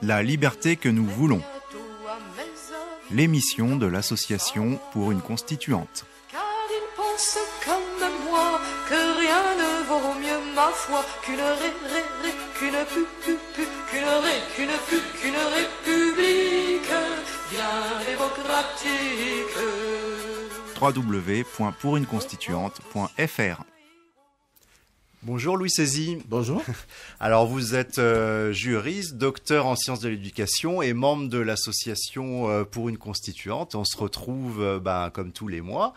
La liberté que nous voulons. L'émission de l'association pour une constituante. Car il pense comme moi que rien ne vaut mieux ma foi qu'une république bien démocratique. www.pouruneconstituante.fr. Bonjour Louis Sézy. Bonjour. Alors vous êtes juriste, docteur en sciences de l'éducation et membre de l'association pour une constituante. On se retrouve comme tous les mois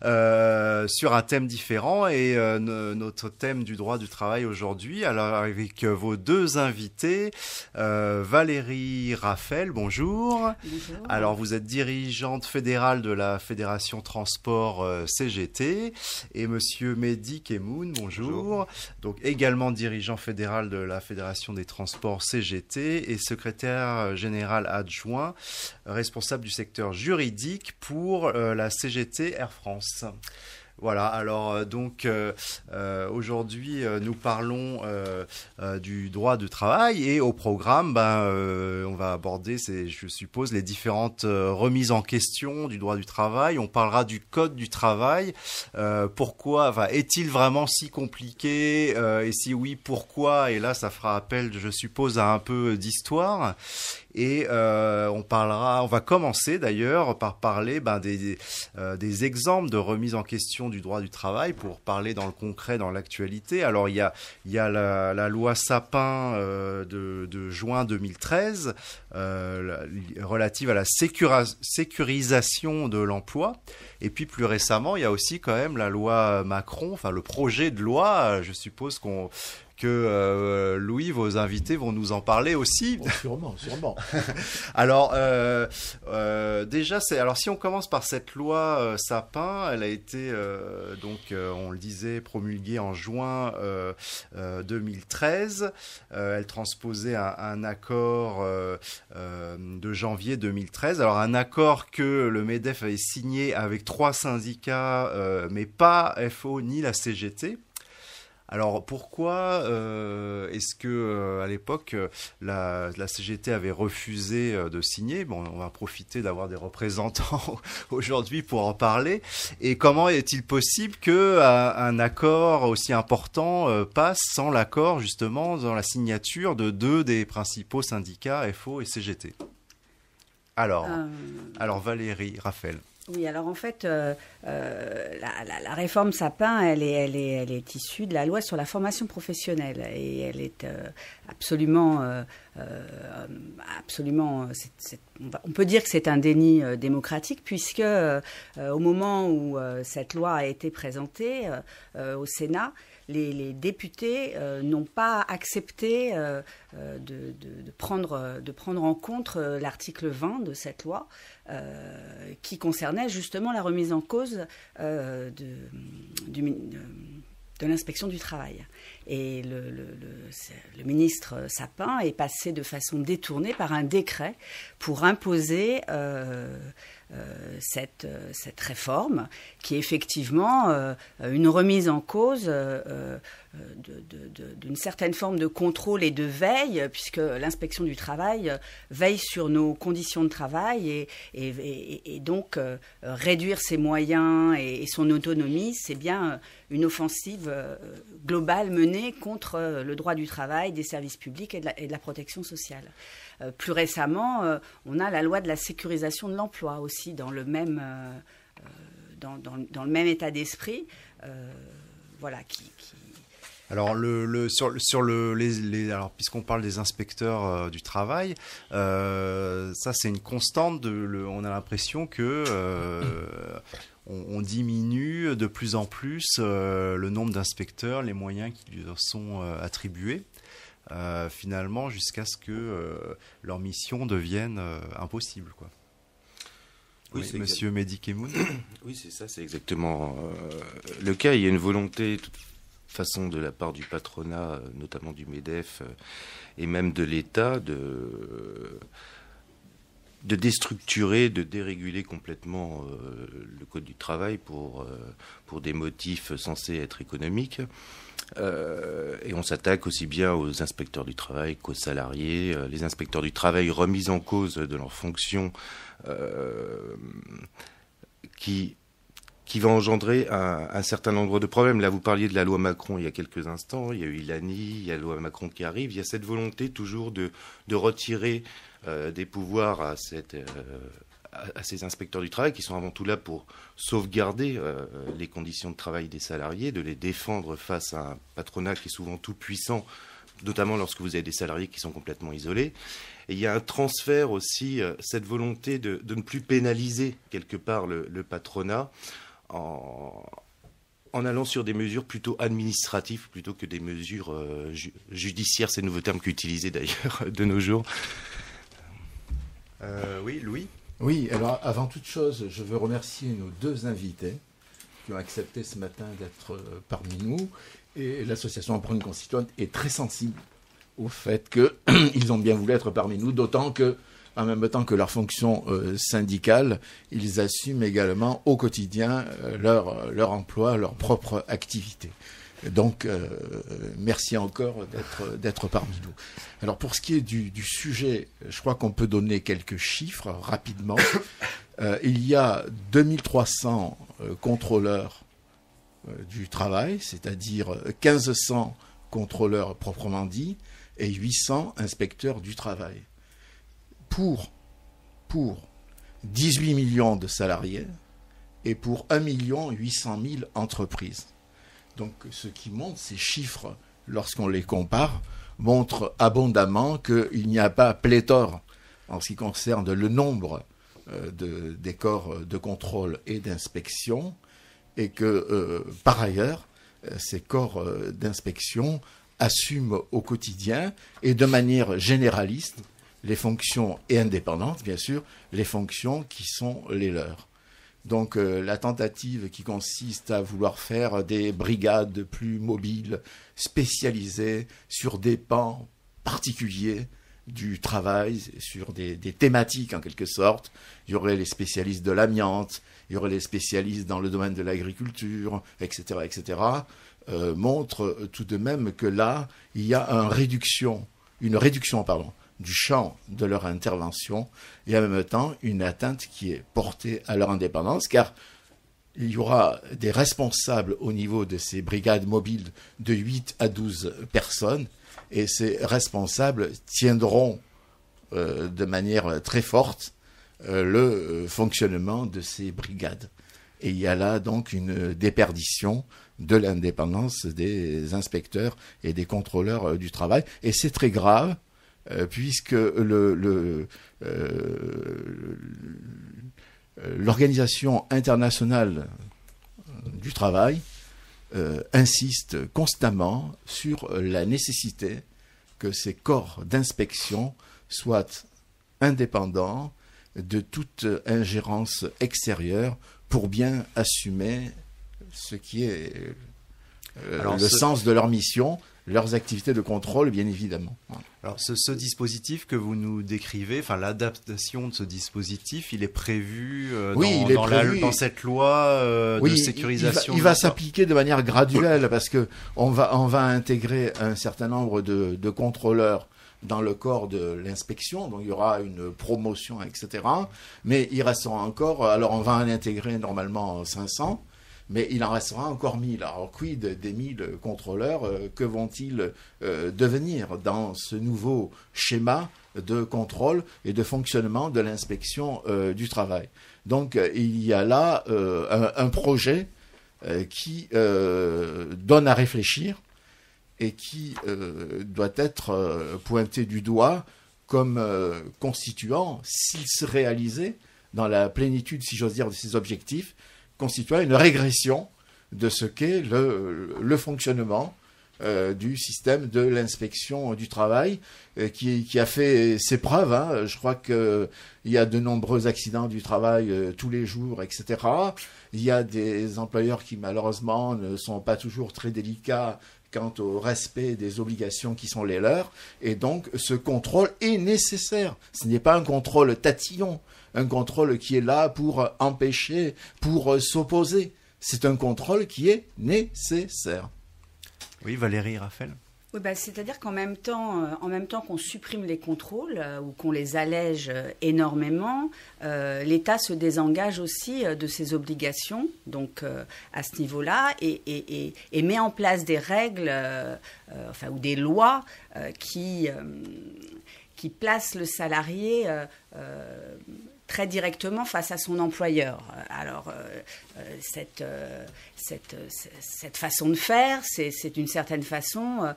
sur un thème différent et notre thème du droit du travail aujourd'hui. Alors avec vos deux invités, Valérie Raphael, bonjour. Bonjour. Alors vous êtes dirigeante fédérale de la Fédération Transport CGT et monsieur Mehdi Kemoun, bonjour. Donc également dirigeant fédéral de la Fédération des Transports CGT et secrétaire général adjoint, responsable du secteur juridique pour la CGT Air France. Voilà, alors aujourd'hui nous parlons du droit du travail et au programme on va aborder, je suppose, les différentes remises en question du droit du travail. On parlera du code du travail, est-il vraiment si compliqué et si oui, pourquoi? Et là ça fera appel, je suppose, à un peu d'histoire. Et on va commencer d'ailleurs par parler des exemples de remise en question du droit du travail pour parler dans le concret, dans l'actualité. Alors il y a la loi Sapin de juin 2013 relative à la sécurisation de l'emploi. Et puis plus récemment, il y a aussi quand même la loi Macron, enfin le projet de loi, je suppose que Louis, vos invités vont nous en parler aussi. Oh, sûrement. Alors, déjà, si on commence par cette loi Sapin, elle a été, on le disait, promulguée en juin 2013. Elle transposait un accord de janvier 2013. Alors, un accord que le MEDEF avait signé avec 3 syndicats, mais pas FO ni la CGT. Alors pourquoi est-ce que à l'époque la CGT avait refusé de signer? Bon, on va profiter d'avoir des représentants aujourd'hui pour en parler. Et comment est-il possible que un accord aussi important passe sans l'accord justement dans la signature de 2 des principaux syndicats FO et CGT? Alors Valérie Raphael. Oui, alors en fait, la réforme Sapin, elle est issue de la loi sur la formation professionnelle et elle est absolument, on peut dire que c'est un déni démocratique puisque au moment où cette loi a été présentée au Sénat, les députés n'ont pas accepté de prendre en compte l'article 20 de cette loi qui concernait justement la remise en cause de l'inspection du travail. Et le ministre Sapin est passé de façon détournée par un décret pour imposer cette réforme qui est effectivement une remise en cause d'une certaine forme de contrôle et de veille, puisque l'inspection du travail veille sur nos conditions de travail et donc réduire ses moyens et son autonomie, c'est bien une offensive globale menée contre le droit du travail, des services publics et de la protection sociale. Plus récemment, on a la loi de la sécurisation de l'emploi aussi dans le même état d'esprit, Alors alors puisqu'on parle des inspecteurs du travail, ça c'est une constante. On a l'impression que on diminue de plus en plus le nombre d'inspecteurs, les moyens qui leur sont attribués. Finalement, jusqu'à ce que leur mission devienne impossible, quoi. Oui, monsieur Mehdi Kemoun. Oui, c'est ça, c'est exactement le cas. Il y a une volonté, de toute façon, de la part du patronat, notamment du MEDEF, et même de l'État, de déstructurer, de déréguler complètement le code du travail pour des motifs censés être économiques. Et on s'attaque aussi bien aux inspecteurs du travail qu'aux salariés. Les inspecteurs du travail remis en cause de leurs fonctions qui va engendrer un certain nombre de problèmes. Là, vous parliez de la loi Macron il y a quelques instants, il y a eu l'ANI, il y a la loi Macron qui arrive, il y a cette volonté toujours de retirer des pouvoirs à ces inspecteurs du travail qui sont avant tout là pour sauvegarder les conditions de travail des salariés, de les défendre face à un patronat qui est souvent tout puissant, notamment lorsque vous avez des salariés qui sont complètement isolés. Et il y a un transfert aussi, cette volonté de ne plus pénaliser quelque part le patronat en allant sur des mesures plutôt administratives plutôt que des mesures judiciaires. C'est le nouveau terme qu'utilisé d'ailleurs de nos jours. Oui, Louis ? Oui, alors avant toute chose, je veux remercier nos deux invités qui ont accepté ce matin d'être parmi nous. Et l'association Empreinte Constituante est très sensible au fait qu'ils ont bien voulu être parmi nous, d'autant que, en même temps que leur fonction syndicale, ils assument également au quotidien leur emploi, leur propre activité. Donc, merci encore d'être parmi nous. Alors, pour ce qui est du sujet, je crois qu'on peut donner quelques chiffres rapidement. Il y a 2300 contrôleurs du travail, c'est-à-dire 1500 contrôleurs proprement dit, et 800 inspecteurs du travail. Pour 18 millions de salariés et pour 1 800 000 entreprises. Donc, ce qui montre, ces chiffres, lorsqu'on les compare, montrent abondamment qu'il n'y a pas pléthore en ce qui concerne le nombre des corps de contrôle et d'inspection, et que, par ailleurs, ces corps d'inspection assument au quotidien et de manière généraliste les fonctions, et indépendantes bien sûr, les fonctions qui sont les leurs. Donc la tentative qui consiste à vouloir faire des brigades plus mobiles, spécialisées sur des pans particuliers du travail, sur des thématiques en quelque sorte. Il y aurait les spécialistes de l'amiante, il y aurait les spécialistes dans le domaine de l'agriculture, etc., etc., montre tout de même que là, il y a une réduction du champ de leur intervention et en même temps une atteinte qui est portée à leur indépendance, car il y aura des responsables au niveau de ces brigades mobiles de 8 à 12 personnes, et ces responsables tiendront de manière très forte le fonctionnement de ces brigades. Et il y a là donc une déperdition de l'indépendance des inspecteurs et des contrôleurs du travail. Et c'est très grave, puisque l'Organisation internationale du travail insiste constamment sur la nécessité que ces corps d'inspection soient indépendants de toute ingérence extérieure pour bien assumer ce qui est sens de leur mission, leurs activités de contrôle, bien évidemment. Alors, ce dispositif que vous nous décrivez, enfin l'adaptation de ce dispositif, il est prévu dans cette loi de sécurisation. Il va s'appliquer de manière graduelle parce que on va intégrer un certain nombre de contrôleurs dans le corps de l'inspection, donc il y aura une promotion, etc. Mais il restera encore, alors on va en intégrer normalement 500, mais il en restera encore 1000. Alors quid des 1000 contrôleurs, que vont-ils devenir dans ce nouveau schéma de contrôle et de fonctionnement de l'inspection du travail? Donc il y a là un projet qui donne à réfléchir et qui doit être pointé du doigt comme constituant, s'il se réalisait dans la plénitude, si j'ose dire, de ses objectifs, constituant une régression de ce qu'est le fonctionnement du système de l'inspection du travail, qui a fait ses preuves. Hein. Je crois qu'il y a de nombreux accidents du travail tous les jours, etc. Il y a des employeurs qui, malheureusement, ne sont pas toujours très délicats quant au respect des obligations qui sont les leurs. Et donc, ce contrôle est nécessaire. Ce n'est pas un contrôle tatillon, un contrôle qui est là pour empêcher, pour s'opposer. C'est un contrôle qui est nécessaire. Oui, Valérie Raphaël. Oui, c'est-à-dire qu'en même temps, qu'on supprime les contrôles ou qu'on les allège énormément, l'État se désengage aussi de ses obligations, donc à ce niveau-là, et met en place des règles, ou des lois qui placent le salarié très directement face à son employeur. Alors, cette façon de faire, c'est d'une certaine façon,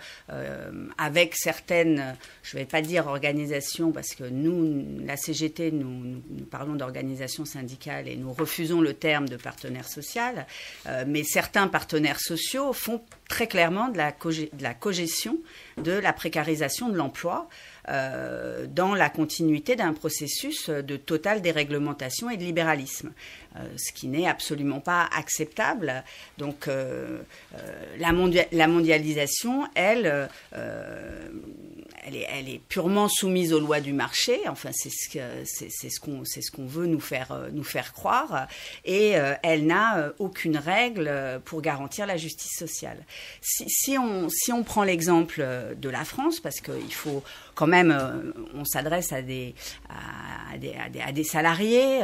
avec certaines, je ne vais pas dire organisations, parce que nous, la CGT, nous parlons d'organisation syndicale et nous refusons le terme de partenaire social, mais certains partenaires sociaux font très clairement de la cogestion, de la précarisation de l'emploi, dans la continuité d'un processus de totale déréglementation et de libéralisme, ce qui n'est absolument pas acceptable. Donc la mondialisation, elle est purement soumise aux lois du marché. Enfin, c'est ce qu'on veut nous faire croire, et elle n'a aucune règle pour garantir la justice sociale. Si on prend l'exemple de la France, parce qu'il faut quand même, on s'adresse à des salariés,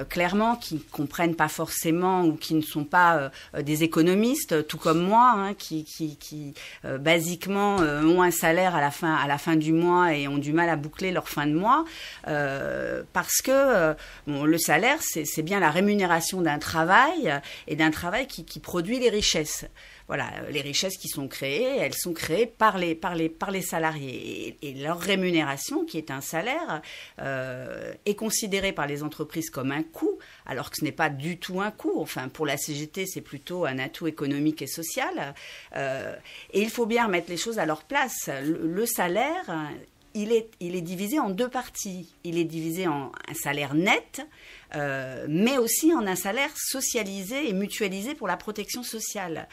clairement, qui ne comprennent pas forcément ou qui ne sont pas des économistes, tout comme moi, qui basiquement ont un salaire à la fin du mois et ont du mal à boucler leur fin de mois, parce que le salaire, c'est bien la rémunération d'un travail, et d'un travail qui produit les richesses. Voilà, les richesses qui sont créées, elles sont créées par les salariés. Et leur rémunération, qui est un salaire, est considérée par les entreprises comme un coût, alors que ce n'est pas du tout un coût. Enfin, pour la CGT, c'est plutôt un atout économique et social. Et il faut bien remettre les choses à leur place. Le salaire, il est divisé en deux parties. Il est divisé en un salaire net, mais aussi en un salaire socialisé et mutualisé pour la protection sociale,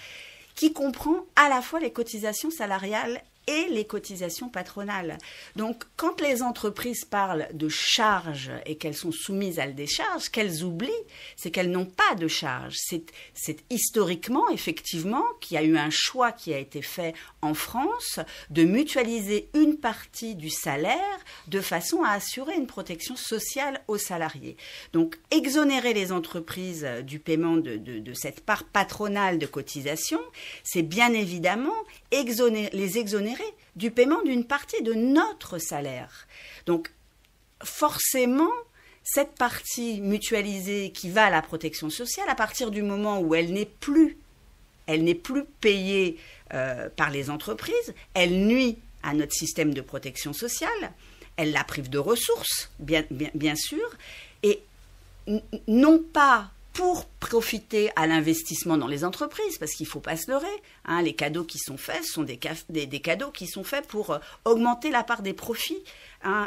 qui comprend à la fois les cotisations salariales et les cotisations patronales. Donc, quand les entreprises parlent de charges et qu'elles sont soumises à la décharge, ce qu'elles oublient, c'est qu'elles n'ont pas de charge. C'est historiquement, effectivement, qu'il y a eu un choix qui a été fait en France de mutualiser une partie du salaire de façon à assurer une protection sociale aux salariés. Donc, exonérer les entreprises du paiement de cette part patronale de cotisation, c'est bien évidemment les exonérer du paiement d'une partie de notre salaire. Donc, forcément, cette partie mutualisée qui va à la protection sociale, à partir du moment où elle n'est plus payée par les entreprises, elle nuit à notre système de protection sociale, elle la prive de ressources, bien sûr, et non pas pour profiter à l'investissement dans les entreprises, parce qu'il ne faut pas se leurrer, les cadeaux qui sont faits sont des cadeaux qui sont faits pour augmenter la part des profits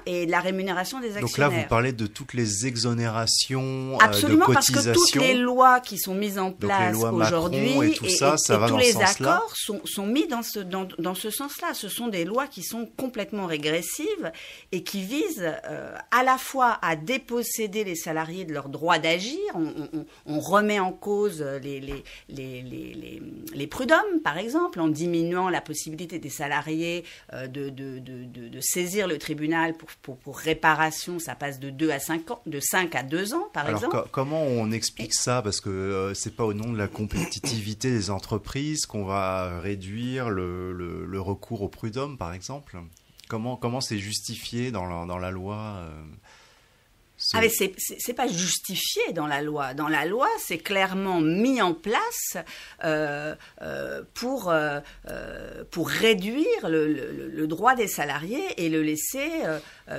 et la rémunération des actionnaires. Donc là, vous parlez de toutes les exonérations Absolument, de cotisations. Parce que toutes les lois qui sont mises en place aujourd'hui et tous les accords sont mis dans ce sens-là. Ce sont des lois qui sont complètement régressives et qui visent à la fois à déposséder les salariés de leur droit d'agir. On remet en cause les prud'hommes, par exemple, en diminuant la possibilité des salariés de saisir le tribunal pour réparation. Ça passe de 5 à 2 ans, par exemple. Alors, comment on explique ça? Parce que c'est pas au nom de la compétitivité des entreprises qu'on va réduire le recours au prud'homme, par exemple. Comment c'est justifié dans la loi mais c'est pas justifié dans la loi. Dans la loi, c'est clairement mis en place pour réduire le droit des salariés et le laisser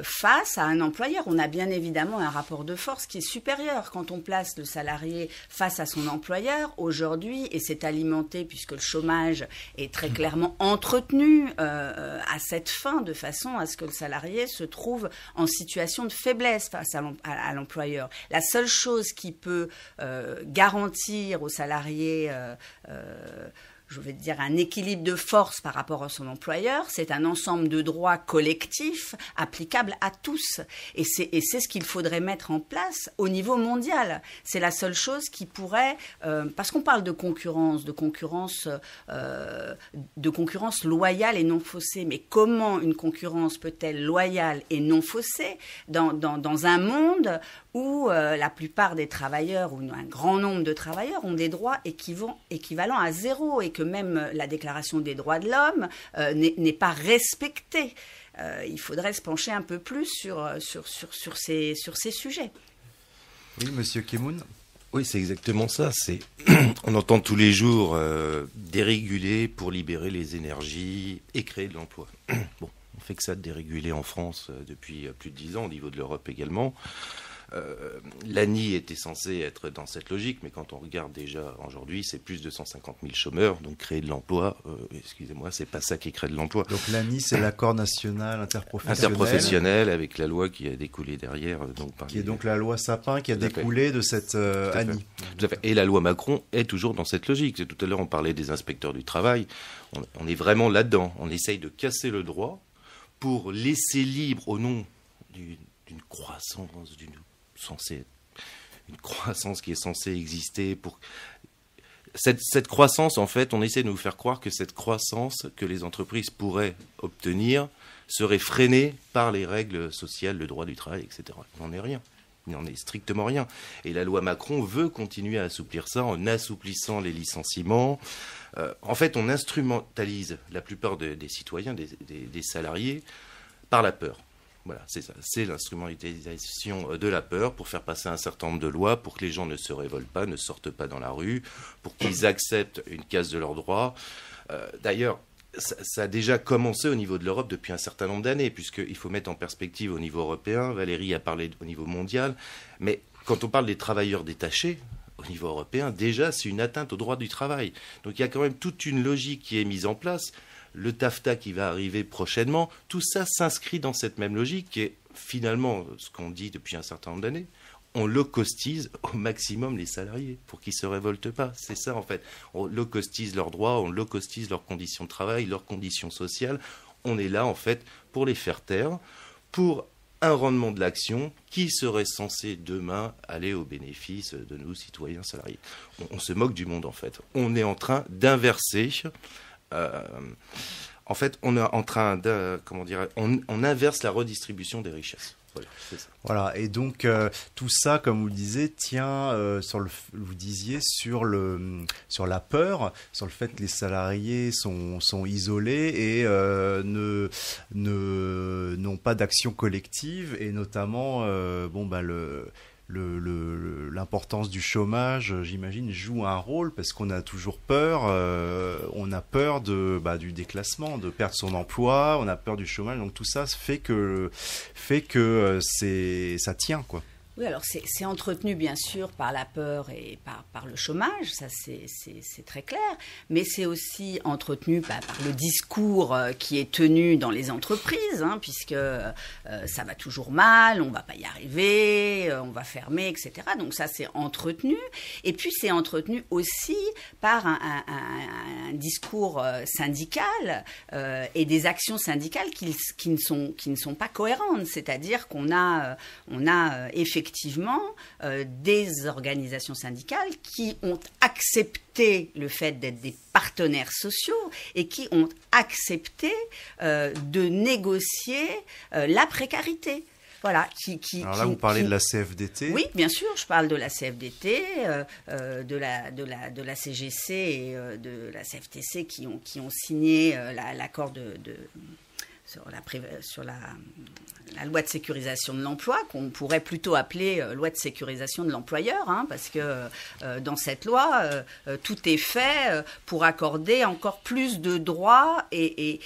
face à un employeur. On a bien évidemment un rapport de force qui est supérieur quand on place le salarié face à son employeur aujourd'hui, et c'est alimenté puisque le chômage est très clairement entretenu à cette fin, de façon à ce que le salarié se trouve en situation de faiblesse face à l'employeur. La seule chose qui peut garantir aux salariés je vais dire, un équilibre de force par rapport à son employeur. C'est un ensemble de droits collectifs applicables à tous. Et c'est ce qu'il faudrait mettre en place au niveau mondial. C'est la seule chose qui pourrait, parce qu'on parle de concurrence loyale et non faussée. Mais comment une concurrence peut-elle loyale et non faussée dans un monde où la plupart des travailleurs, ou un grand nombre de travailleurs, ont des droits équivalents à zéro, et que même la Déclaration des droits de l'homme n'est pas respectée. Il faudrait se pencher un peu plus sur ces sujets. Oui, Monsieur Kemoun. Oui, c'est exactement ça. On entend tous les jours déréguler pour libérer les énergies et créer de l'emploi. Bon, on fait que ça de déréguler en France depuis plus de 10 ans, au niveau de l'Europe également. L'ANI était censé être dans cette logique, mais quand on regarde déjà aujourd'hui, c'est plus de 150 000 chômeurs, donc créer de l'emploi, excusez-moi, c'est pas ça qui crée de l'emploi. Donc l'ANI, c'est l'accord national interprofessionnel, avec la loi qui a découlé derrière. Qui est donc la loi Sapin qui a découlé de cette ANI. Tout à fait. Et la loi Macron est toujours dans cette logique. Tout à l'heure, on parlait des inspecteurs du travail. On est vraiment là-dedans. On essaye de casser le droit pour laisser libre, au nom d'une croissance, une croissance qui est censée exister pour cette croissance. En fait, on essaie de nous faire croire que cette croissance que les entreprises pourraient obtenir serait freinée par les règles sociales, le droit du travail, etc. Il n'en est rien. Il n'en est strictement rien. Et la loi Macron veut continuer à assouplir ça en assouplissant les licenciements. En fait, on instrumentalise la plupart des citoyens, des salariés, par la peur. Voilà, c'est ça. C'est l'instrumentalisation de la peur pour faire passer un certain nombre de lois, pour que les gens ne se révoltent pas, ne sortent pas dans la rue, pour qu'ils acceptent une casse de leurs droits. D'ailleurs, ça a déjà commencé au niveau de l'Europe depuis un certain nombre d'années, puisqu'il faut mettre en perspective au niveau européen. Valérie a parlé au niveau mondial. Mais quand on parle des travailleurs détachés, au niveau européen, déjà, c'est une atteinte au droit du travail. Donc il y a quand même toute une logique qui est mise en place. Le TAFTA qui va arriver prochainement, tout ça s'inscrit dans cette même logique qui est finalement ce qu'on dit depuis un certain nombre d'années. On low-costise au maximum les salariés pour qu'ils ne se révoltent pas. C'est ça en fait. On low-costise leurs droits, on low-costise leurs conditions de travail, leurs conditions sociales. On est là en fait pour les faire taire, pour un rendement de l'action qui serait censé demain aller au bénéfice de nous, citoyens salariés. On se moque du monde en fait. On est en train d'inverser... en fait, on est en train de, on inverse la redistribution des richesses. Voilà, c'est ça. Voilà, et donc tout ça, comme vous le disiez, tient vous disiez sur la peur, sur le fait que les salariés sont isolés et n'ont pas d'action collective, et notamment l'importance du chômage, j'imagine, joue un rôle parce qu'on a toujours peur. On a peur du déclassement, de perdre son emploi. On a peur du chômage. Donc tout ça fait que ça tient, quoi. Oui, alors c'est entretenu bien sûr par la peur et par le chômage, ça c'est très clair, mais c'est aussi entretenu par le discours qui est tenu dans les entreprises, puisque ça va toujours mal, on va pas y arriver, on va fermer, etc. Donc ça c'est entretenu, et puis c'est entretenu aussi par un discours syndical et des actions syndicales qui ne sont pas cohérentes, c'est-à-dire qu'on a effectivement des organisations syndicales qui ont accepté le fait d'être des partenaires sociaux et qui ont accepté de négocier la précarité. Voilà, Alors là, vous parlez de la CFDT. Oui, bien sûr, je parle de la CFDT, de la CGC et de la CFTC qui ont signé l'accord sur la loi de sécurisation de l'emploi, qu'on pourrait plutôt appeler loi de sécurisation de l'employeur, parce que dans cette loi, tout est fait pour accorder encore plus de droits et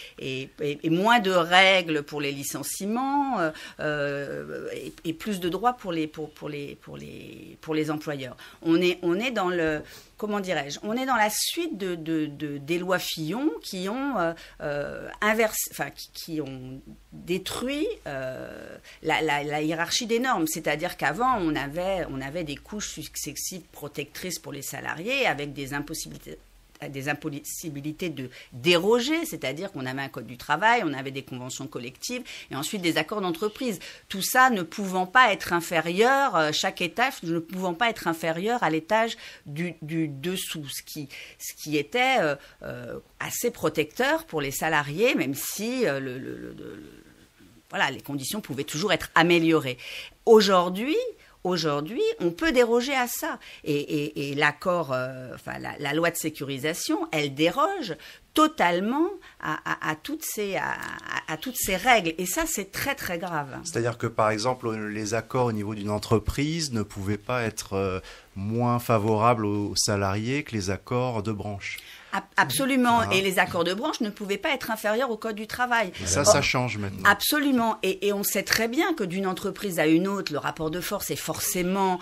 moins de règles pour les licenciements et plus de droits pour les employeurs. On est dans le... Comment dirais-je ? On est dans la suite des lois Fillon qui ont qui ont détruit la hiérarchie des normes. C'est-à-dire qu'avant, on avait des couches successives protectrices pour les salariés avec des impossibilités des impossibilités de déroger, c'est-à-dire qu'on avait un code du travail, on avait des conventions collectives et ensuite des accords d'entreprise. Tout ça ne pouvant pas être inférieur, chaque étage ne pouvant pas être inférieur à l'étage du dessous, ce qui était assez protecteur pour les salariés, même si voilà, les conditions pouvaient toujours être améliorées. Aujourd'hui, on peut déroger à ça. Et l'accord, la loi de sécurisation, elle déroge totalement à toutes ces règles. Et ça, c'est très, très grave. C'est-à-dire que, par exemple, les accords au niveau d'une entreprise ne pouvaient pas être moins favorables aux salariés que les accords de branche. Absolument. Et les accords de branche ne pouvaient pas être inférieurs au Code du travail. Ça change maintenant. Absolument. Et on sait très bien que d'une entreprise à une autre, le rapport de force est forcément,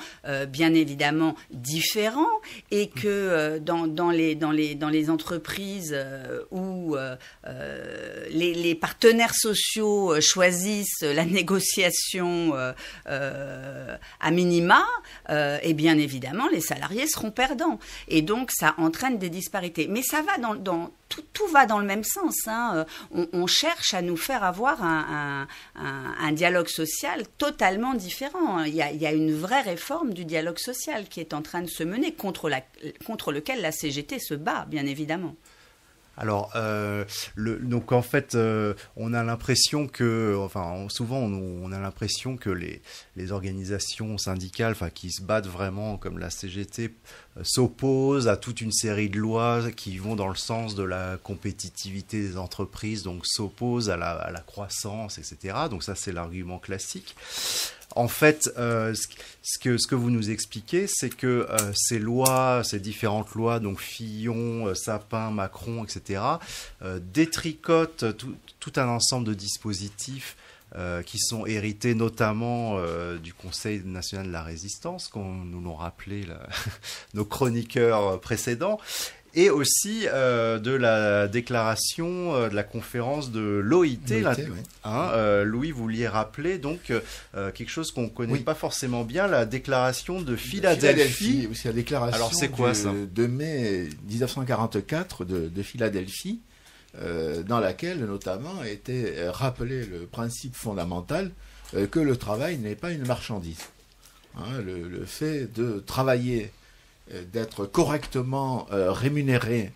bien évidemment, différent. Et que dans les entreprises où les partenaires sociaux choisissent la négociation à minima, et bien évidemment, les salariés seront perdants. Et donc, ça entraîne des disparités. Mais ça va tout va dans le même sens. Hein. On cherche à nous faire avoir un dialogue social totalement différent. Il y a une vraie réforme du dialogue social qui est en train de se mener, contre lequel la CGT se bat, bien évidemment. Alors, donc en fait, on a l'impression que, souvent on a l'impression que les organisations syndicales, qui se battent vraiment comme la CGT, s'opposent à toute une série de lois qui vont dans le sens de la compétitivité des entreprises, donc s'opposent à la croissance, etc. Donc ça, c'est l'argument classique. En fait, ce que vous nous expliquez, c'est que ces différentes lois, donc Fillon, Sapin, Macron, etc., détricotent tout un ensemble de dispositifs qui sont hérités notamment du Conseil national de la résistance, comme nous l'ont rappelé nos chroniqueurs précédents, et aussi de la déclaration de la conférence de l'OIT. Oui. Louis, vous vouliez rappeler donc quelque chose qu'on ne connaît pas forcément bien, la déclaration de Philadelphie. C'est la déclaration. Alors c'est quoi ça ? De mai 1944 de Philadelphie, dans laquelle notamment était rappelé le principe fondamental que le travail n'est pas une marchandise. Le fait de travailler, d'être correctement rémunéré,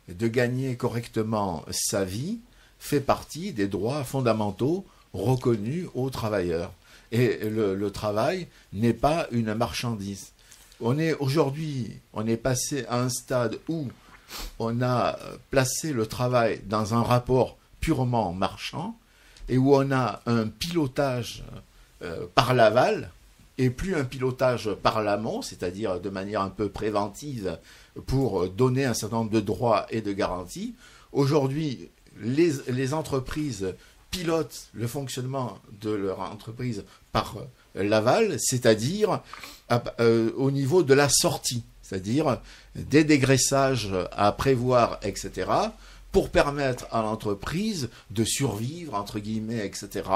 de gagner correctement sa vie, fait partie des droits fondamentaux reconnus aux travailleurs. Et le travail n'est pas une marchandise. Aujourd'hui, on est passé à un stade où on a placé le travail dans un rapport purement marchand et où on a un pilotage par l'aval, et plus un pilotage par l'amont, c'est-à-dire de manière un peu préventive pour donner un certain nombre de droits et de garanties. Aujourd'hui, les entreprises pilotent le fonctionnement de leur entreprise par l'aval, c'est-à-dire au niveau de la sortie, c'est-à-dire des dégraissages à prévoir, etc., pour permettre à l'entreprise de survivre, entre guillemets, etc.,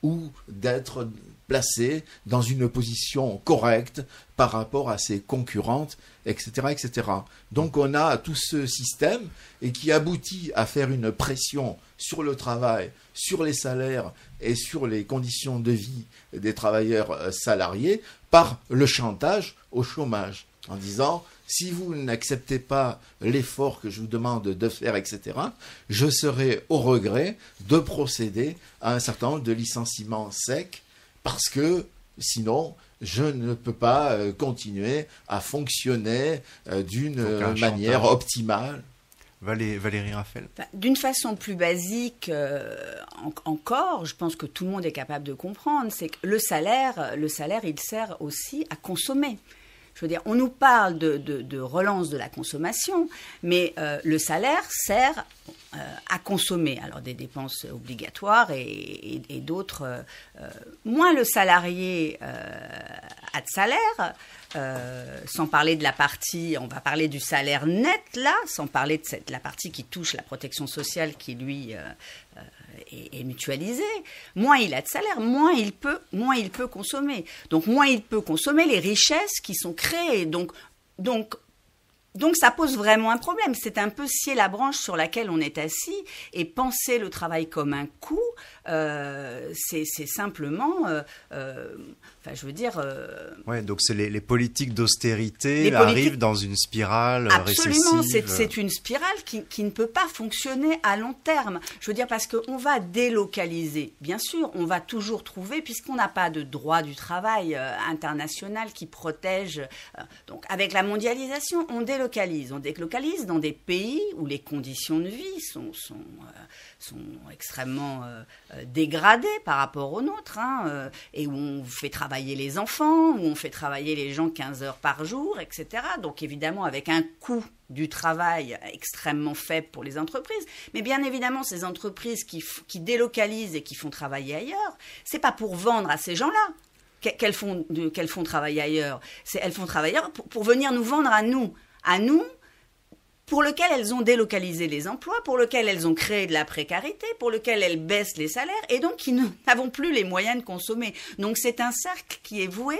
ou d'être placée dans une position correcte par rapport à ses concurrentes, etc., etc. Donc on a tout ce système et qui aboutit à faire une pression sur le travail, sur les salaires et sur les conditions de vie des travailleurs salariés par le chantage au chômage, en disant « si vous n'acceptez pas l'effort que je vous demande de faire, etc., je serai au regret de procéder à un certain nombre de licenciements secs parce que sinon, je ne peux pas continuer à fonctionner d'une manière optimale. » Valérie Raphael. D'une façon plus basique encore, je pense que tout le monde est capable de comprendre, c'est que le salaire, il sert aussi à consommer. Je veux dire, on nous parle de relance de la consommation, mais le salaire sert à consommer. Alors des dépenses obligatoires et d'autres. Moins le salarié a de salaire, sans parler de la partie, on va parler du salaire net là, sans parler de la partie qui touche la protection sociale qui lui est mutualisée. Moins il a de salaire, moins il peut consommer. Donc moins il peut consommer les richesses qui sont créées. Donc Donc ça pose vraiment un problème. C'est un peu scier la branche sur laquelle on est assis et penser le travail comme un coût. C'est simplement, Ouais, donc c'est les politiques d'austérité arrivent dans une spirale absolument, récessive. c'est une spirale qui ne peut pas fonctionner à long terme. Je veux dire, parce qu'on va délocaliser. Bien sûr, on va toujours trouver, puisqu'on n'a pas de droit du travail international qui protège. Donc avec la mondialisation, on délocalise dans des pays où les conditions de vie sont extrêmement dégradées par rapport aux nôtres, et où on fait travailler les enfants, où on fait travailler les gens 15 heures par jour, etc. Donc évidemment avec un coût du travail extrêmement faible pour les entreprises. Mais bien évidemment, ces entreprises qui délocalisent et qui font travailler ailleurs, c'est pas pour vendre à ces gens-là qu'elles font travailler ailleurs. Elles font travailler ailleurs pour venir nous vendre à nous, pour lequel elles ont délocalisé les emplois, pour lequel elles ont créé de la précarité, pour lequel elles baissent les salaires, et donc qui n'avons plus les moyens de consommer. Donc c'est un cercle qui est voué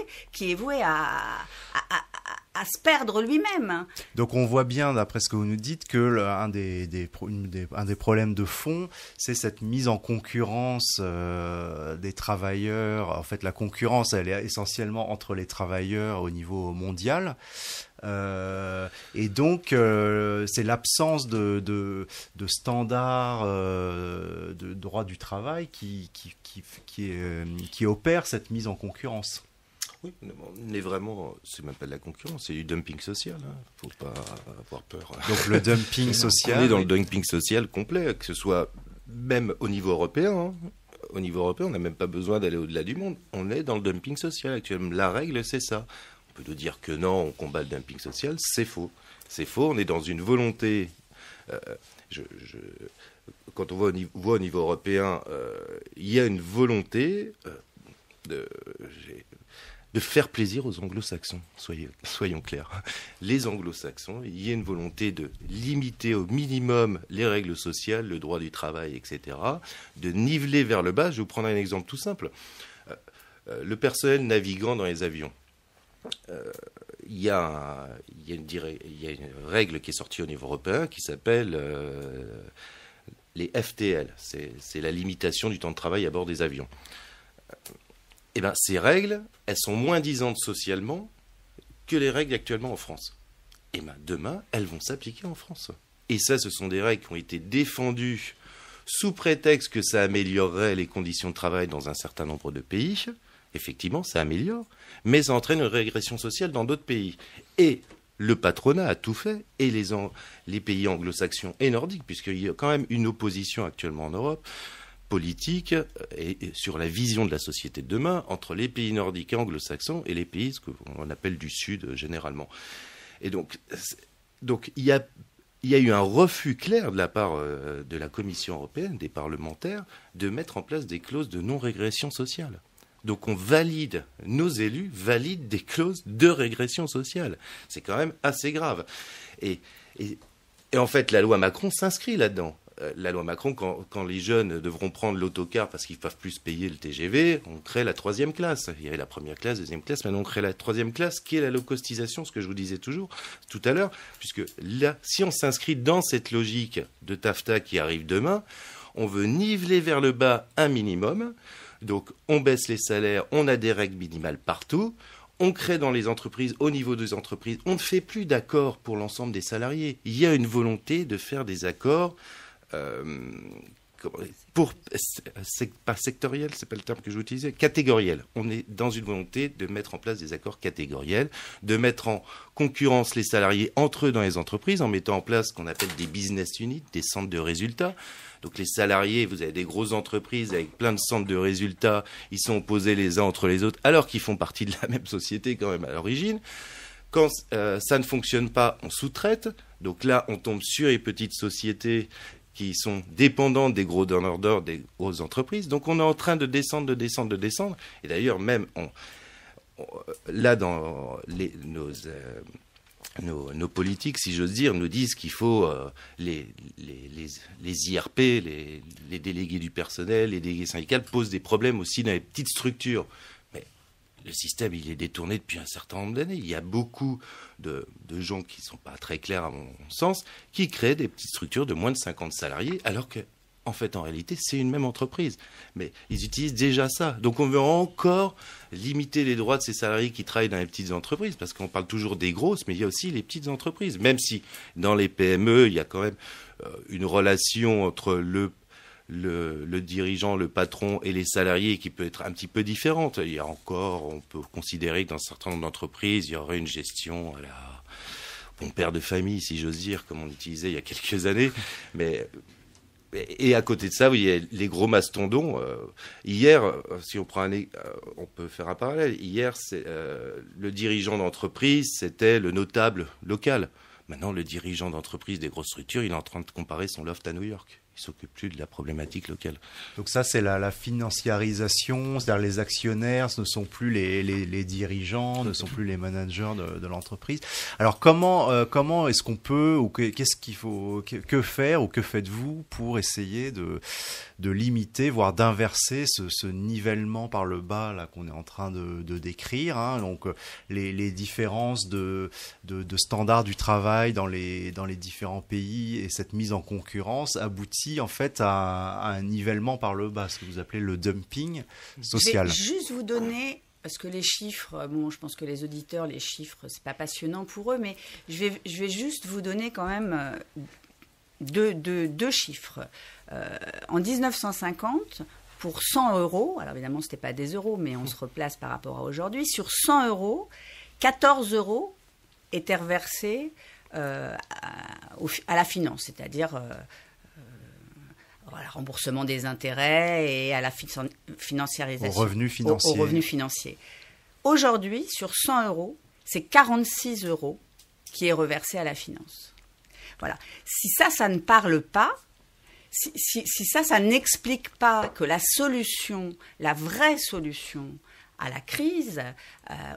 à se perdre lui-même. Donc on voit bien, d'après ce que vous nous dites, que un des problèmes de fond, c'est cette mise en concurrence des travailleurs. En fait, la concurrence, elle est essentiellement entre les travailleurs au niveau mondial. Et donc, c'est l'absence de standards de droit du travail qui opère cette mise en concurrence. Oui, on est vraiment, c'est même pas de la concurrence, c'est du dumping social. Faut pas avoir peur. Donc le dumping social. On est dans le dumping social complet, que ce soit même au niveau européen. Au niveau européen, on n'a même pas besoin d'aller au-delà du monde. On est dans le dumping social actuellement. La règle, c'est ça. On peut nous dire que non, on combat le dumping social, c'est faux. C'est faux, on est dans une volonté... quand on voit au niveau européen, il y a une volonté de faire plaisir aux anglo-saxons, soyons clairs. Les anglo-saxons, il y a une volonté de limiter au minimum les règles sociales, le droit du travail, etc., de niveler vers le bas. Je vais vous prendre un exemple tout simple. Le personnel navigant dans les avions. Il y a une règle qui est sortie au niveau européen qui s'appelle les FTL. C'est la limitation du temps de travail à bord des avions. Eh bien, ces règles, elles sont moins disantes socialement que les règles actuellement en France. Et bien, demain, elles vont s'appliquer en France. Et ça, ce sont des règles qui ont été défendues sous prétexte que ça améliorerait les conditions de travail dans un certain nombre de pays. Effectivement, ça améliore, mais ça entraîne une régression sociale dans d'autres pays. Et le patronat a tout fait, et les pays anglo-saxons et nordiques, puisqu'il y a quand même une opposition actuellement en Europe, politique et sur la vision de la société de demain entre les pays nordiques et anglo-saxons et les pays ce qu'on appelle du Sud généralement. Et donc il y a eu un refus clair de la part de la Commission européenne, des parlementaires, de mettre en place des clauses de non-régression sociale. Donc nos élus valident des clauses de régression sociale. C'est quand même assez grave. Et en fait, la loi Macron s'inscrit là-dedans. La loi Macron, quand les jeunes devront prendre l'autocar parce qu'ils ne peuvent plus payer le TGV, on crée la 3e classe. Il y avait la première classe, deuxième classe, maintenant on crée la 3e classe, qui est la low-costisation, ce que je vous disais tout à l'heure, puisque là, si on s'inscrit dans cette logique de TAFTA qui arrive demain, on veut niveler vers le bas un minimum, donc on baisse les salaires, on a des règles minimales partout, on crée dans les entreprises, au niveau des entreprises, on ne fait plus d'accords pour l'ensemble des salariés. Il y a une volonté de faire des accords pas sectoriel, c'est pas le terme que je vais utiliser, catégoriel. On est dans une volonté de mettre en place des accords catégoriels, de mettre en concurrence les salariés entre eux dans les entreprises en mettant en place ce qu'on appelle des business units, des centres de résultats. Donc les salariés, vous avez des grosses entreprises avec plein de centres de résultats, ils sont opposés les uns entre les autres alors qu'ils font partie de la même société quand même à l'origine. Quand ça ne fonctionne pas, on sous-traite. Donc là, on tombe sur les petites sociétés qui sont dépendantes des gros donneurs d'ordre, des grosses entreprises. Donc on est en train de descendre. Et d'ailleurs, même là, dans nos politiques, si j'ose dire, nous disent qu'il faut les IRP, les délégués du personnel, les délégués syndicaux posent des problèmes aussi dans les petites structures. Mais le système, il est détourné depuis un certain nombre d'années. Il y a beaucoup de gens qui ne sont pas très clairs, à mon sens, qui créent des petites structures de moins de 50 salariés, alors que, en fait, en réalité, c'est une même entreprise. Mais ils utilisent déjà ça. Donc, on veut encore limiter les droits de ces salariés qui travaillent dans les petites entreprises, parce qu'on parle toujours des grosses, mais il y a aussi les petites entreprises. Même si, dans les PME, il y a quand même une relation entre le dirigeant, le patron et les salariés qui peut être un petit peu différente. Il y a encore, on peut considérer que dans un certain nombre d'entreprises, il y aurait une gestion à la bon père de famille, si j'ose dire, comme on utilisait il y a quelques années. Et à côté de ça, il y a les gros mastodons. Hier, si on prend on peut faire un parallèle. Hier, le dirigeant d'entreprise, c'était le notable local. Maintenant, le dirigeant d'entreprise des grosses structures, il est en train de comparer son loft à New York. Il ne s'occupe plus de la problématique locale. Donc ça, c'est la financiarisation, c'est-à-dire les actionnaires, ce ne sont plus les dirigeants, ne sont plus les managers de l'entreprise. Alors comment est-ce qu'on peut, ou qu'est-ce qu'il faut, que faire, ou que faites-vous pour essayer de limiter, voire d'inverser ce nivellement par le bas là qu'on est en train de décrire, hein, donc les différences de standards du travail dans les différents pays et cette mise en concurrence aboutit en fait à un nivellement par le bas, ce que vous appelez le dumping social. Je vais juste vous donner, parce que les chiffres, bon, je pense que les auditeurs, les chiffres, c'est pas passionnant pour eux, mais je vais juste vous donner quand même deux chiffres. En 1950, pour 100 euros, alors évidemment, ce n'était pas des euros, mais on se replace par rapport à aujourd'hui, sur 100 euros, 14 euros étaient reversés à la finance, c'est-à-dire remboursement des intérêts et à la financiarisation. Au revenu financier. Au revenu financier. Aujourd'hui, sur 100 euros, c'est 46 euros qui est reversé à la finance. Voilà. Si ça ne parle pas, si ça n'explique pas que la solution, la vraie solution à la crise,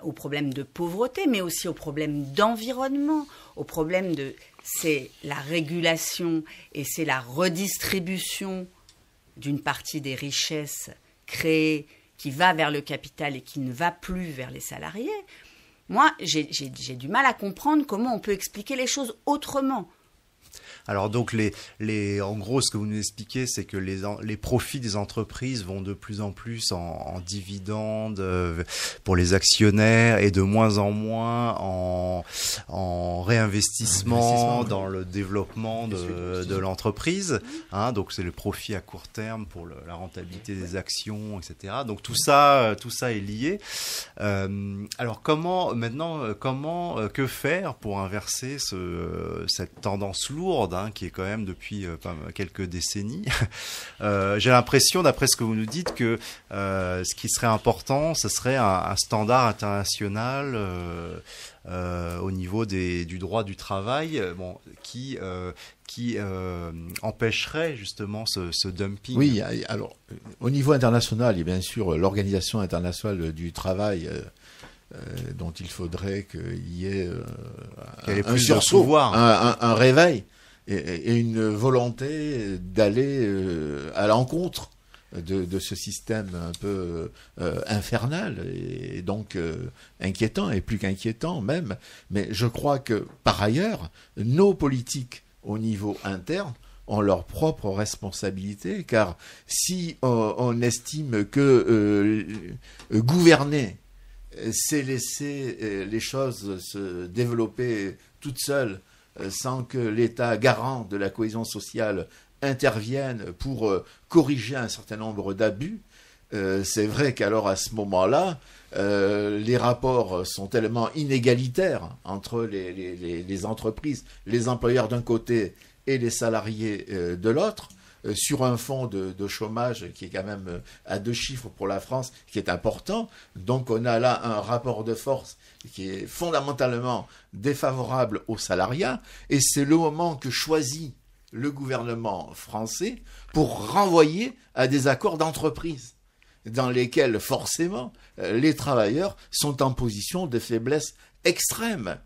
au problème de pauvreté, mais aussi au problème d'environnement, au problème c'est la régulation et c'est la redistribution d'une partie des richesses créées qui va vers le capital et qui ne va plus vers les salariés. Moi, j'ai du mal à comprendre comment on peut expliquer les choses autrement. Alors donc en gros, ce que vous nous expliquez, c'est que les profits des entreprises vont de plus en plus en dividendes pour les actionnaires et de moins en moins en réinvestissement dans le développement de l'entreprise. Hein, donc c'est le profit à court terme pour la rentabilité des actions, etc. Donc tout ça est lié. Alors que faire pour inverser cette tendance lourde, hein, qui est quand même depuis quelques décennies. J'ai l'impression, d'après ce que vous nous dites, que ce qui serait important, ce serait un standard international au niveau du droit du travail, qui empêcherait justement ce dumping. Oui, alors au niveau international, il y a bien sûr l'Organisation internationale du travail, dont il faudrait qu'il y ait un sursaut, un réveil et une volonté d'aller à l'encontre de ce système un peu infernal et donc inquiétant, et plus qu'inquiétant même. Mais je crois que par ailleurs, nos politiques au niveau interne ont leur propre responsabilité, car si on estime que gouverner, c'est laisser les choses se développer toutes seules, sans que l'État garant de la cohésion sociale intervienne pour corriger un certain nombre d'abus, c'est vrai qu'alors à ce moment-là, les rapports sont tellement inégalitaires entre les entreprises, les employeurs d'un côté et les salariés de l'autre, sur un fonds de chômage qui est quand même à 2 chiffres pour la France, qui est important. Donc on a là un rapport de force qui est fondamentalement défavorable aux salariats, et c'est le moment que choisit le gouvernement français pour renvoyer à des accords d'entreprise, dans lesquels forcément les travailleurs sont en position de faiblesse extrême.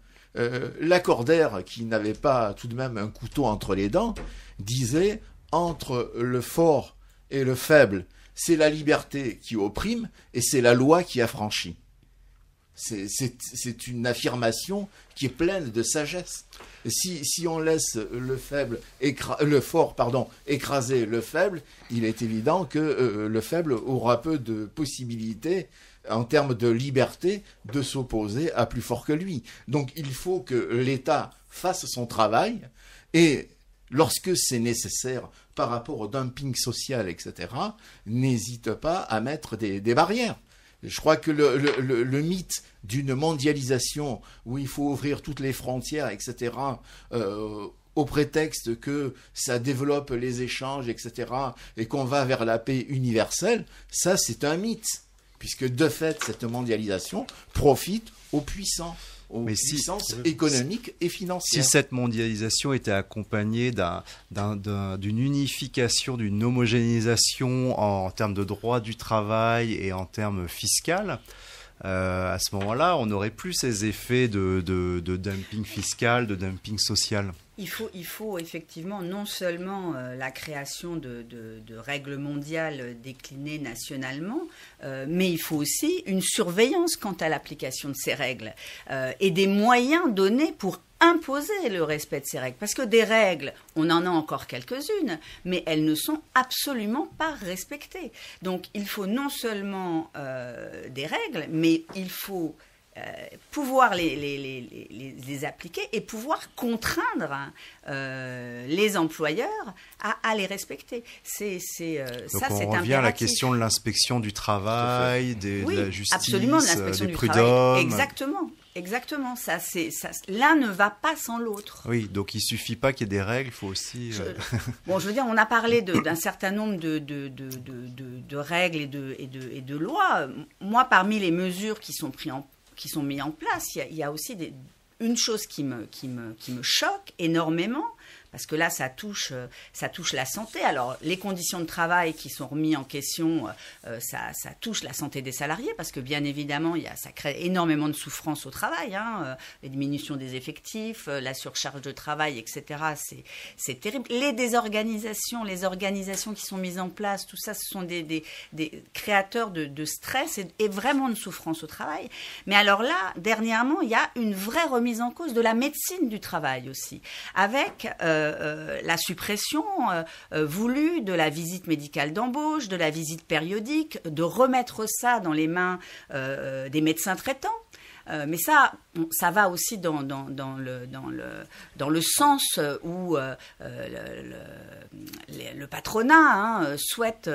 Lacordaire, qui n'avait pas tout de même un couteau entre les dents, disait: entre le fort et le faible, c'est la liberté qui opprime et c'est la loi qui affranchit. C'est une affirmation qui est pleine de sagesse. Si on laisse le fort écraser le faible, il est évident que le faible aura peu de possibilités en termes de liberté de s'opposer à plus fort que lui. Donc il faut que l'État fasse son travail et lorsque c'est nécessaire par rapport au dumping social, etc., n'hésite pas à mettre des barrières. Je crois que le mythe d'une mondialisation où il faut ouvrir toutes les frontières, etc., au prétexte que ça développe les échanges, etc., et qu'on va vers la paix universelle, ça c'est un mythe, puisque de fait cette mondialisation profite aux puissants. Aux puissances économiques et financières. Si cette mondialisation était accompagnée d'une unification, d'une homogénéisation en termes de droit du travail et en termes fiscal, à ce moment-là, on n'aurait plus ces effets de dumping fiscal, de dumping social. Il faut effectivement non seulement la création de règles mondiales déclinées nationalement, mais il faut aussi une surveillance quant à l'application de ces règles et des moyens donnés pour imposer le respect de ces règles. Parce que des règles, on en a encore quelques-unes, mais elles ne sont absolument pas respectées. Donc il faut non seulement des règles, mais il faut pouvoir les appliquer et pouvoir contraindre les employeurs à les respecter. Donc on revient à la question de l'inspection du travail, de la justice, absolument, de l'inspection des du prud'hommes. Travail. Exactement. L'un ne va pas sans l'autre. Oui, donc il suffit pas qu'il y ait des règles, il faut aussi... je veux dire, on a parlé d'un certain nombre de règles et de lois. Moi, parmi les mesures qui sont mises en place, il y a aussi une chose qui me choque énormément, parce que là, ça touche la santé. Alors, les conditions de travail qui sont remises en question, ça touche la santé des salariés, parce que bien évidemment, ça crée énormément de souffrance au travail, les diminutions des effectifs, la surcharge de travail, etc. C'est terrible. Les organisations qui sont mises en place, tout ça, ce sont des créateurs de stress et vraiment de souffrance au travail. Mais alors là, dernièrement, il y a une vraie remise en cause de la médecine du travail aussi, avec la suppression voulue de la visite médicale d'embauche, de la visite périodique, de remettre ça dans les mains des médecins traitants. Mais ça va aussi dans le sens où le patronat souhaite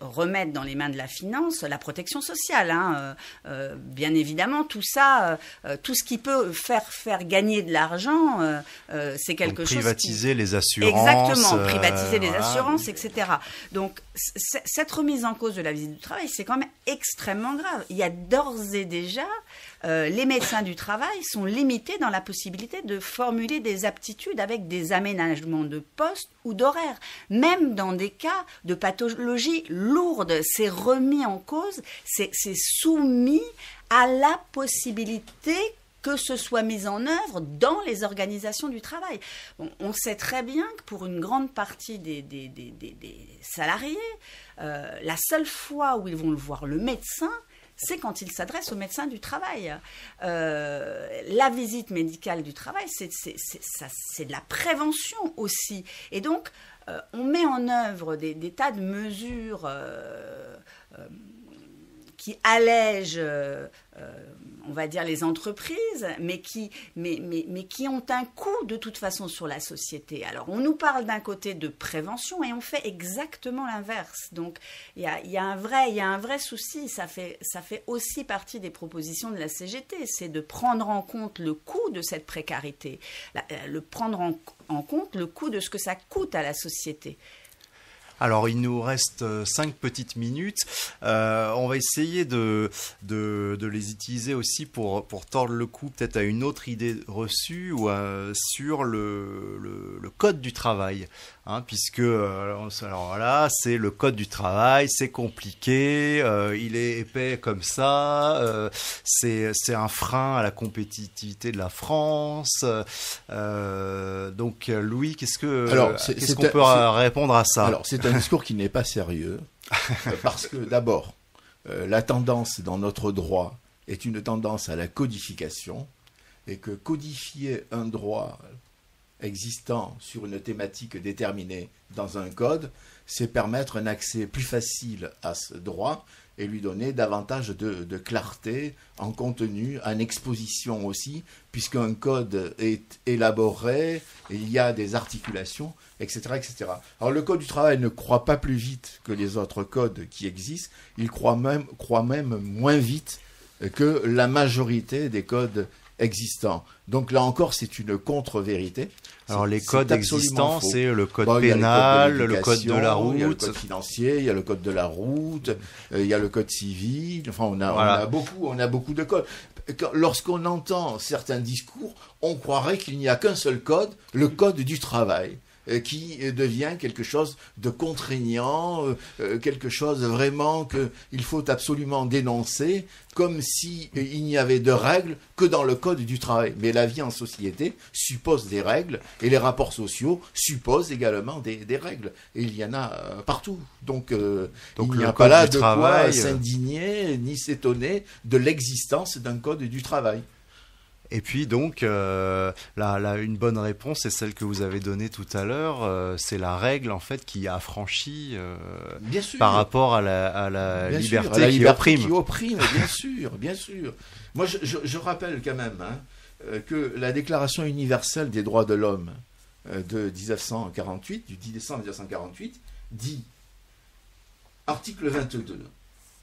remettre dans les mains de la finance la protection sociale. Bien évidemment, tout ça, tout ce qui peut faire gagner de l'argent, c'est quelque chose. Privatiser les assurances. Exactement, privatiser les assurances, etc. Donc, cette remise en cause de la visite du travail, c'est quand même extrêmement grave. Il y a d'ores et déjà les médecins du travail sont limités dans la possibilité de formuler des aptitudes avec des aménagements de poste ou d'horaire. Même dans des cas de pathologie lourde, c'est remis en cause, c'est soumis à la possibilité que ce soit mis en œuvre dans les organisations du travail. On sait très bien que pour une grande partie des salariés, la seule fois où ils vont voir le médecin, c'est quand il s'adresse au médecin du travail. La visite médicale du travail, c'est de la prévention aussi. Et donc, on met en œuvre des tas de mesures qui allègent, on va dire, les entreprises, mais qui ont un coût de toute façon sur la société. Alors, on nous parle d'un côté de prévention et on fait exactement l'inverse. Donc, il y a un vrai souci. Ça fait aussi partie des propositions de la CGT, c'est de prendre en compte le coût de cette précarité, prendre en compte le coût de ce que ça coûte à la société. Alors, il nous reste 5 petites minutes. On va essayer de les utiliser aussi pour tordre le cou peut-être à une autre idée reçue ou sur le code du travail. Puisque alors voilà, c'est le code du travail, c'est compliqué, il est épais comme ça, c'est un frein à la compétitivité de la France. Donc Louis, qu'est-ce qu'on peut répondre à ça? Alors c'est un discours qui n'est pas sérieux, parce que d'abord, la tendance dans notre droit est une tendance à la codification, et que codifier un droit existant sur une thématique déterminée dans un code, c'est permettre un accès plus facile à ce droit et lui donner davantage de clarté en contenu, en exposition aussi, puisqu'un code est élaboré, il y a des articulations, etc., etc. Alors le Code du travail ne croît pas plus vite que les autres codes qui existent, il croît même moins vite que la majorité des codes existants. Donc là encore, c'est une contre-vérité. Alors les codes existants, faux. c'est le code pénal, le code de la route. Il y a le code financier, il y a le code de la route, il y a le code civil. Enfin, on a beaucoup de codes. Lorsqu'on entend certains discours, on croirait qu'il n'y a qu'un seul code, le code du travail, qui devient quelque chose de contraignant, quelque chose vraiment qu'il faut absolument dénoncer, comme s'il n'y avait de règles que dans le code du travail. Mais la vie en société suppose des règles, et les rapports sociaux supposent également des règles. Et il y en a partout. Donc il n'y a pas là de quoi s'indigner, ni s'étonner de l'existence d'un code du travail. Et puis donc, une bonne réponse, c'est celle que vous avez donnée tout à l'heure, c'est la règle en fait qui affranchit par rapport à la liberté qui opprime. Qui opprime, bien sûr. Moi, je rappelle quand même que la Déclaration universelle des droits de l'homme de 1948, du 10 décembre 1948, dit, article 22,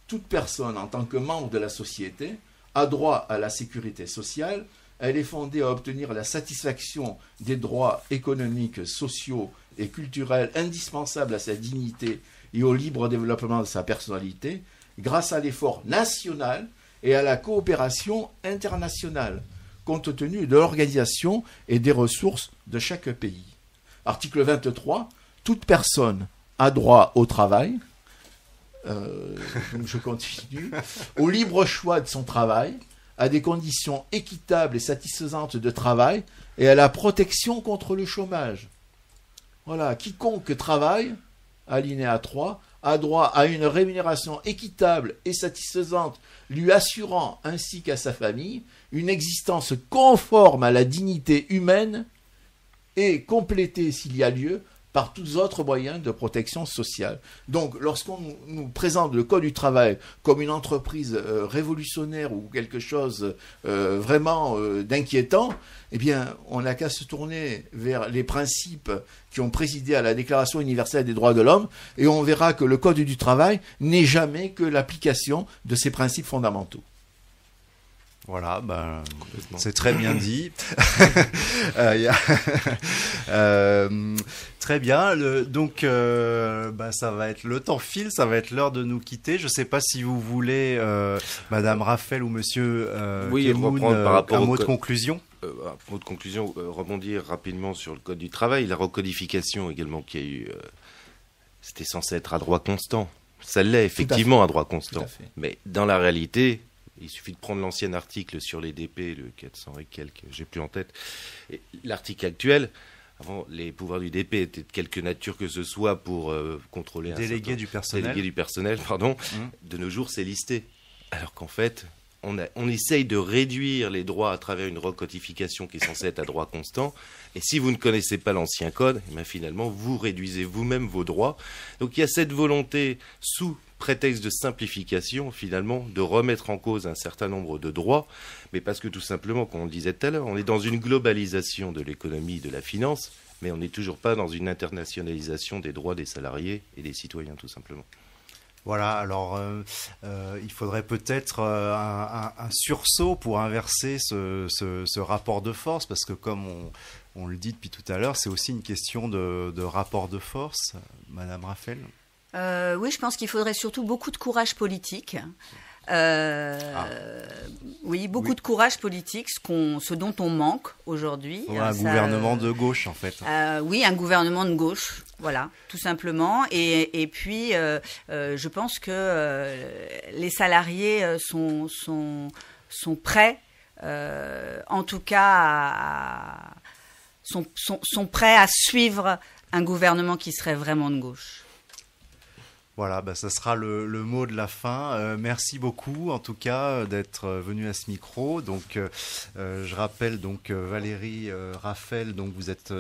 toute personne en tant que membre de la société a droit à la sécurité sociale, elle est fondée à obtenir la satisfaction des droits économiques, sociaux et culturels indispensables à sa dignité et au libre développement de sa personnalité, grâce à l'effort national et à la coopération internationale, compte tenu de l'organisation et des ressources de chaque pays. Article 23, toute personne a droit au travail, donc je continue, au libre choix de son travail, à des conditions équitables et satisfaisantes de travail et à la protection contre le chômage. Voilà, quiconque travaille, alinéa 3, a droit à une rémunération équitable et satisfaisante, lui assurant ainsi qu'à sa famille une existence conforme à la dignité humaine et complétée s'il y a lieu par tous autres moyens de protection sociale. Donc, lorsqu'on nous présente le Code du travail comme une entreprise révolutionnaire ou quelque chose vraiment d'inquiétant, eh bien, on n'a qu'à se tourner vers les principes qui ont présidé à la Déclaration universelle des droits de l'homme, et on verra que le Code du travail n'est jamais que l'application de ces principes fondamentaux. Voilà, c'est très bien dit. Très bien. Donc, ça va être le temps file, ça va être l'heure de nous quitter. Je ne sais pas si vous voulez, Madame Raphaël ou Monsieur Kemoun, un mot de conclusion. Un mot de conclusion, rebondir rapidement sur le Code du travail, la recodification également qui a eu. C'était censé être à droit constant. Ça l'est effectivement à droit constant. Mais dans la réalité. Il suffit de prendre l'ancien article sur les DP, le 400 et quelques, j'ai plus en tête. Et l'article actuel, avant, les pouvoirs du DP étaient de quelque nature que ce soit pour contrôler délégué du personnel. De nos jours, c'est listé. Alors qu'en fait, on essaye de réduire les droits à travers une recodification qui est censée être à droit constant. Et si vous ne connaissez pas l'ancien code, finalement, vous réduisez vous-même vos droits. Donc il y a cette volonté, sous prétexte de simplification, finalement, de remettre en cause un certain nombre de droits, mais parce que tout simplement, comme on le disait tout à l'heure, on est dans une globalisation de l'économie, de la finance, mais on n'est toujours pas dans une internationalisation des droits des salariés et des citoyens, tout simplement. Voilà, alors il faudrait peut-être un sursaut pour inverser ce rapport de force, parce que comme on le dit depuis tout à l'heure, c'est aussi une question de rapport de force. Madame Raphaël ? Oui, je pense qu'il faudrait surtout beaucoup de courage politique. Oui, beaucoup de courage politique, ce dont on manque aujourd'hui. Un gouvernement de gauche, en fait. Oui, un gouvernement de gauche, voilà, tout simplement. Et puis, je pense que les salariés sont prêts, en tout cas, sont prêts à suivre un gouvernement qui serait vraiment de gauche. Voilà, ça sera le mot de la fin. Merci beaucoup, en tout cas, d'être venu à ce micro. Donc, je rappelle donc Valérie Raphael, donc vous êtes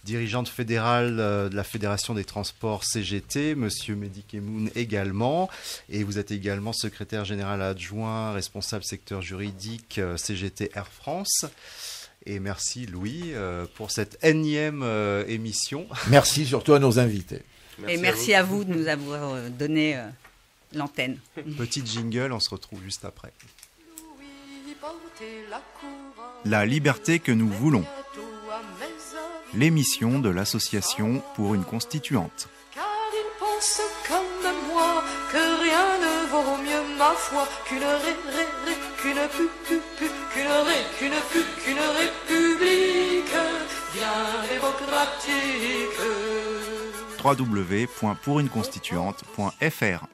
dirigeante fédérale de la Fédération des transports CGT, Monsieur Mehdi Kemoun également, et vous êtes également secrétaire général adjoint, responsable secteur juridique CGT Air France. Et merci Louis pour cette énième émission. Merci surtout à nos invités. Merci à vous de nous avoir donné l'antenne. Petit jingle, on se retrouve juste après. Louis portait la couronne. La liberté que nous voulons. Bientôt à mes avis, L'émission de l'Association pour une constituante. car il pense comme moi que rien ne vaut mieux ma foi qu'une république bien démocratique. www.pouruneconstituante.fr